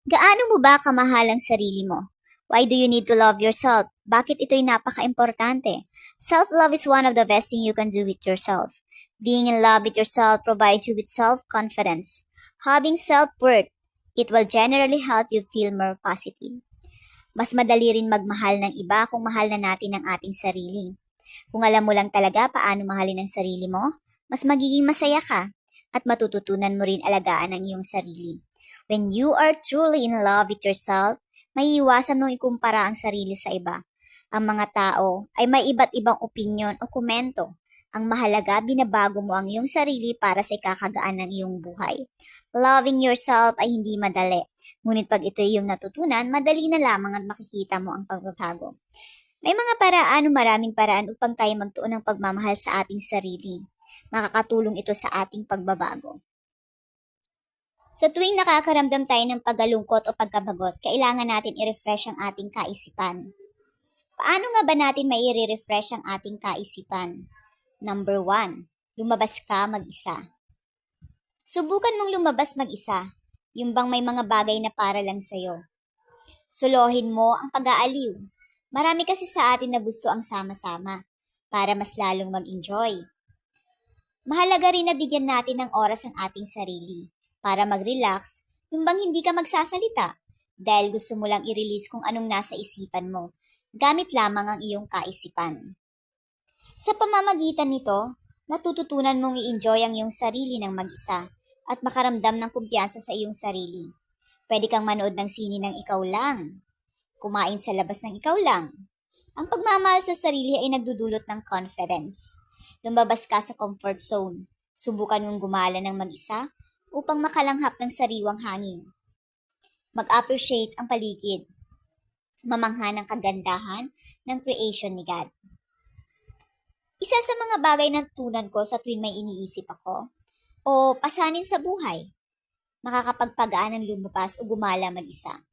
Gaano mo ba kamahal ang sarili mo? Why do you need to love yourself? Bakit ito'y napaka-importante? Self-love is one of the best thing you can do with yourself. Being in love with yourself provides you with self-confidence. Having self-worth, it will generally help you feel more positive. Mas madali rin magmahal ng iba kung mahal na natin ang ating sarili. Kung alam mo lang talaga paano mahalin ang sarili mo, mas magiging masaya ka at matututunan mo rin alagaan ang iyong sarili. When you are truly in love with yourself, may iwasan mong ikumpara ang sarili sa iba. Ang mga tao ay may iba't ibang opinyon o komento. Ang mahalaga, binabago mo ang iyong sarili para sa ikakagaan ng iyong buhay. Loving yourself ay hindi madali. Ngunit pag ito ay iyong natutunan, madali na lamang at makikita mo ang pagbabago. May mga paraan o maraming paraan upang tayo magtuon ng pagmamahal sa ating sarili. Makakatulong ito sa ating pagbabago. Sa tuwing nakakaramdam tayo ng paggalungkot o pagkabagot, kailangan natin i-refresh ang ating kaisipan. Paano nga ba natin mai-refresh ang ating kaisipan? Number 1, lumabas ka mag-isa. Subukan mong lumabas mag-isa, yung bang may mga bagay na para lang sa'yo. Solohin mo ang pag-aaliw. Marami kasi sa atin na gusto ang sama-sama para mas lalong mag-enjoy. Mahalaga rin na bigyan natin ng oras ang ating sarili para mag-relax, yung bang hindi ka magsasalita dahil gusto mo lang i-release kung anong nasa isipan mo. Gamit lamang ang iyong kaisipan. Sa pamamagitan nito, natututunan mong i-enjoy ang iyong sarili ng mag-isa at makaramdam ng kumpiyansa sa iyong sarili. Pwede kang manood ng sine ng ikaw lang, kumain sa labas ng ikaw lang. Ang pagmamahal sa sarili ay nagdudulot ng confidence. Lumabas ka sa comfort zone. Subukan mong gumala ng mag-isa upang makalanghap ng sariwang hangin. Mag-appreciate ang paligid. Mamangha ng kagandahan ng creation ni God. Isa sa mga bagay na natutunan ko sa tuwing may iniisip ako o pasanin sa buhay, makakapagpagaan ng lumabas o gumala mag-isa.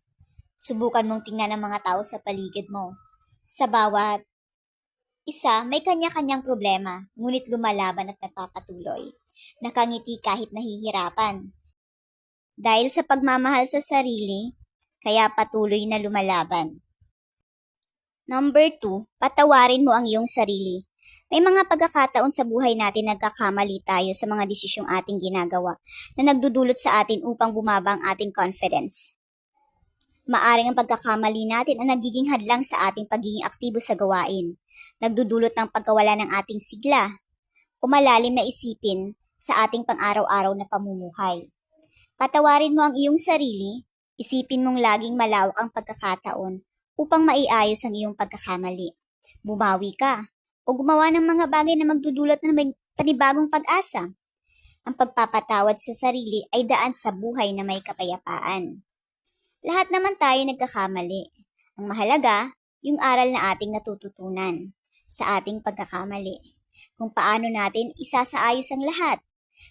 Subukan mong tingnan ang mga tao sa paligid mo. Sa bawat isa, may kanya-kanyang problema, ngunit lumalaban at nagpapatuloy. Nakangiti kahit nahihirapan. Dahil sa pagmamahal sa sarili, kaya patuloy na lumalaban. Number 2, patawarin mo ang iyong sarili. May mga pagkakataon sa buhay natin nagkakamali tayo sa mga desisyong ating ginagawa na nagdudulot sa atin upang bumaba ang ating confidence. Maaring ang pagkakamali natin ang nagiging hadlang sa ating pagiging aktibo sa gawain, nagdudulot ng pagkawala ng ating sigla, o malalim na isipin sa ating pang-araw-araw na pamumuhay. Patawarin mo ang iyong sarili, isipin mong laging malawak ang pagkakataon upang maiayos ang iyong pagkakamali. Bumawi ka, o gumawa ng mga bagay na magdudulot ng may panibagong pag-asa. Ang pagpapatawad sa sarili ay daan sa buhay na may kapayapaan. Lahat naman tayo nagkakamali. Ang mahalaga, yung aral na ating natututunan sa ating pagkakamali. Kung paano natin isasaayos ang lahat.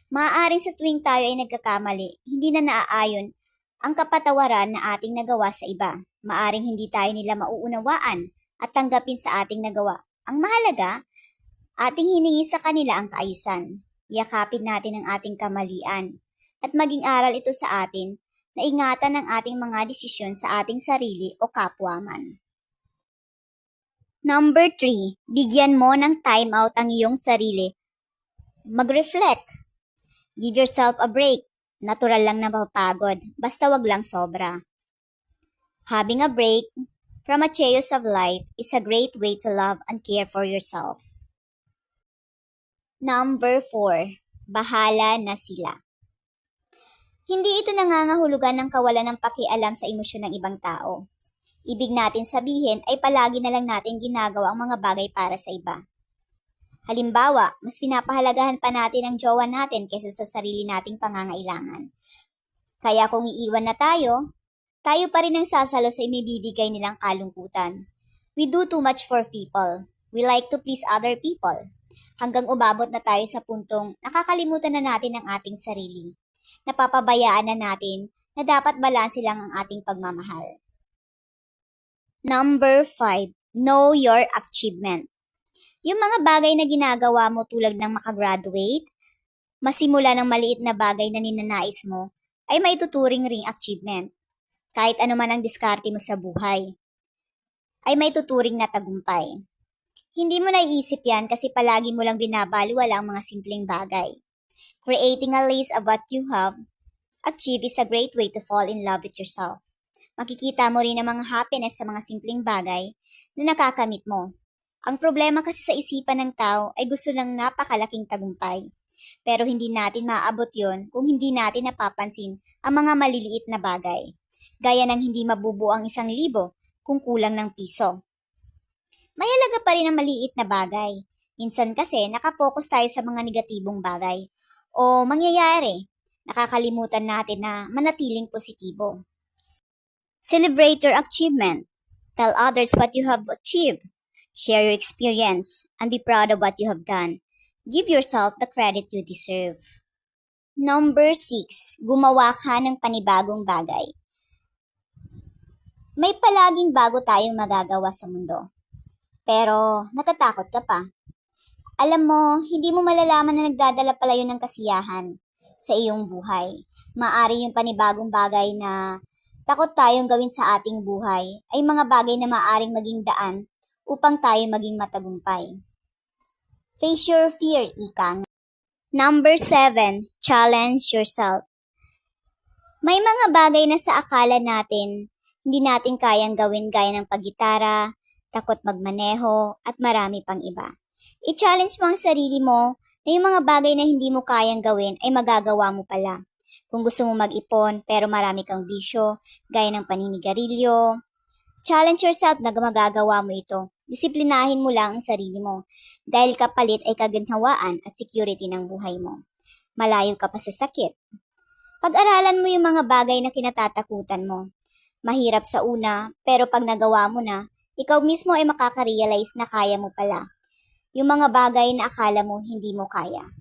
Maaaring sa tuwing tayo ay nagkakamali, hindi na naaayon ang kapatawaran na ating nagawa sa iba. Maaaring hindi tayo nila mauunawaan at tanggapin sa ating nagawa. Ang mahalaga, ating hiningi sa kanila ang kaayusan. Yakapin natin ang ating kamalian at maging aral ito sa atin na ingatan ang ating mga desisyon sa ating sarili o kapwa man. Number 3, bigyan mo ng time out ang iyong sarili. Mag-reflect. Give yourself a break. Natural lang na mapagod, basta wag lang sobra. Having a break from a chaos of life is a great way to love and care for yourself. Number 4, bahala na sila. Hindi ito nangangahulugan ng kawalan ng pakialam sa emosyon ng ibang tao. Ibig natin sabihin ay palagi na lang natin ginagawa ang mga bagay para sa iba. Halimbawa, mas pinapahalagahan pa natin ang jowa natin kaysa sa sarili nating pangangailangan. Kaya kung iiwan na tayo pa rin ang sasalo sa imibibigay nilang kalungkutan. We do too much for people. We like to please other people. Hanggang umabot na tayo sa puntong nakakalimutan na natin ang ating sarili. Napapabayaan na natin na dapat balanse lang ang ating pagmamahal. Number 5, know your achievement. Yung mga bagay na ginagawa mo tulad ng makagraduate, masimula ng maliit na bagay na ninanais mo, ay maituturing ring achievement. kahit ano man ang diskarte mo sa buhay, ay may tuturing na tagumpay. Hindi mo naiisip yan kasi palagi mo lang binabalewala ang mga simpleng bagay. Creating a list of what you have achieved is a great way to fall in love with yourself. Makikita mo rin ang mga happiness sa mga simpleng bagay na nakakamit mo. Ang problema kasi sa isipan ng tao ay gusto ng napakalaking tagumpay. Pero hindi natin maaabot yon kung hindi natin napapansin ang mga maliliit na bagay. Gaya ng hindi mabubuo ang 1,000 kung kulang ng piso. Mahalaga pa rin ang maliit na bagay. Minsan kasi nakapokus tayo sa mga negatibong bagay o mangyayari. Nakakalimutan natin na manatiling positibo. Celebrate your achievement. Tell others what you have achieved. Share your experience and be proud of what you have done. Give yourself the credit you deserve. Number 6. Gumawa ka ng panibagong bagay. May palaging bago tayong magagawa sa mundo. Pero natatakot ka pa. Alam mo, hindi mo malalaman na nagdadala pala yun ng kasiyahan sa iyong buhay. Maari yung panibagong bagay na takot tayong gawin sa ating buhay ay mga bagay na maaring maging daan upang tayo maging matagumpay. Face your fear, ika nga. Number 7. Challenge yourself. May mga bagay na sa akala natin hindi natin kayang gawin gaya ng paggitara, takot magmaneho, at marami pang iba. I-challenge mo ang sarili mo na yung mga bagay na hindi mo kayang gawin ay magagawa mo pala. Kung gusto mo mag-ipon pero marami kang bisyo, gaya ng paninigarilyo, challenge yourself na magagawa mo ito. Disiplinahin mo lang ang sarili mo dahil kapalit ay kaginhawaan at security ng buhay mo. Malayo ka pa sa sakit. Pag-aralan mo yung mga bagay na kinatatakutan mo. Mahirap sa una, pero pag nagawa mo na, ikaw mismo ay makaka-realize na kaya mo pala. Yung mga bagay na akala mo hindi mo kaya.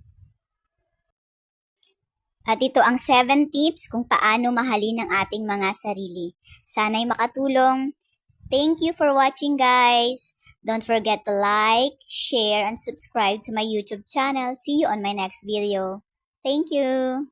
At ito ang 7 tips kung paano mahalin ang ating mga sarili. Sana'y makatulong. Thank you for watching, guys. Don't forget to like, share, and subscribe to my YouTube channel. See you on my next video. Thank you.